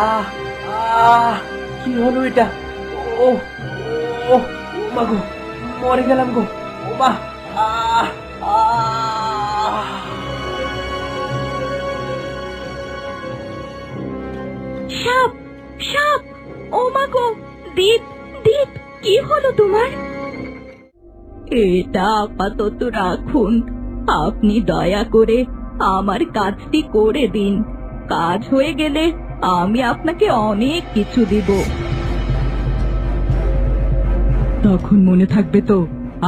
আহ আহ কি হলো এটা? ও ও ও মা গো, মরে গেলাম গো। ও মা, আহ আহ সাপ, সাপ! ও মা গো! দীপ, দীপ, কি হলো তোমার? এটা আপাতত রাখুন। আপনি দয়া করে আমার কাজটি করে দিন। কাজ হয়ে গেলে আমি আপনাকে অনেক কিছু দিব। তখন মনে থাকবে তো,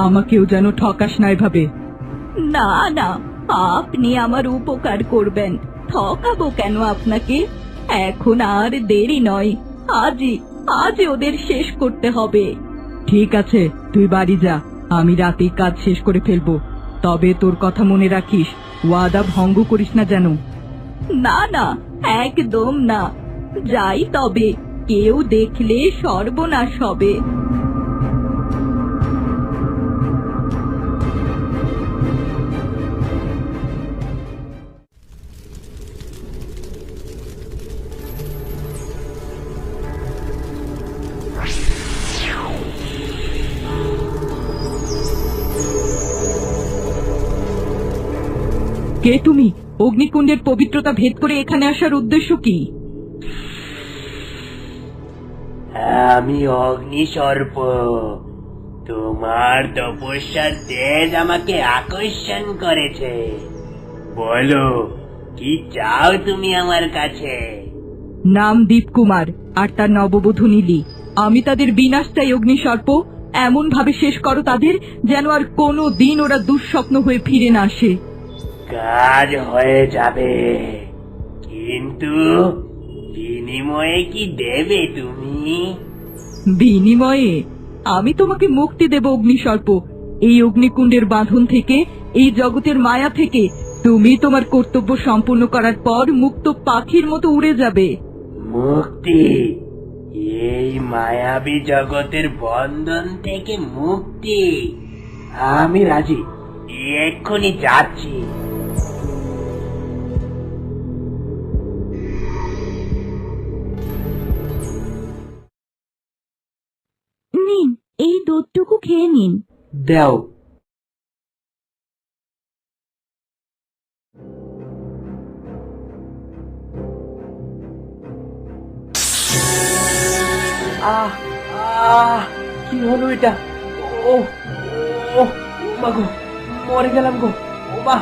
আমাকেও যেন ঠকাস না এভাবে। না না, আপনি আমার উপকার করবেন, ঠকাবো কেন আপনাকে? এখন আর দেরি নয়, আজই ওদের শেষ করতে হবে। ঠিক আছে, তুই বাড়ি যা, আমি রাতেই কাজ শেষ করে ফেলবো। তবে তোর কথা মনে রাখিস, ওয়াদা ভঙ্গ করিস না যেন। না না, একদম না। যাই তবে, কেউ দেখলে সর্বনাশ হবে। কে তুমি? অগ্নিকুণ্ডের পবিত্রতা ভেদ করে এখানে আসার উদ্দেশ্য কি? আমি অগ্নিসর্প। তোমার তপস্যার তেজ আমাকে আকর্ষণ করেছে। বলো, কি চাও তুমি আমার কাছে? নাম দীপকুমার, আর তার নববধূ নীলি। আমি তাদের বিনাশ চাই অগ্নিসর্প। এমন ভাবে শেষ করো তাদের, যেন আর কোনো দিন ওরা দুঃস্বপ্ন হয়ে ফিরে না আসে। কাজ হয়ে যাবে, কিন্তু বিনিময়ে কি দেবে তুমি? বিনিময়ে আমি তোমাকে মুক্তি দেব অগ্নিসর্প। এই অগ্নিকুণ্ডের বাঁধন থেকে, এই জগতের মায়া থেকে তুমি তোমার কর্তব্য সম্পূর্ণ করার পর মুক্ত পাখির মতো উড়ে যাবে। মুক্তি? এই মায়াবী জগতের বন্ধন থেকে মুক্তি? আমি রাজি, এক্ষুনি যাচ্ছি। নিন, এই দুধটুকু খেয়ে নিন। দাও। আহ আহ কি হলো এটা? ও ও মা গো, মরে গেলাম গো। ও মা,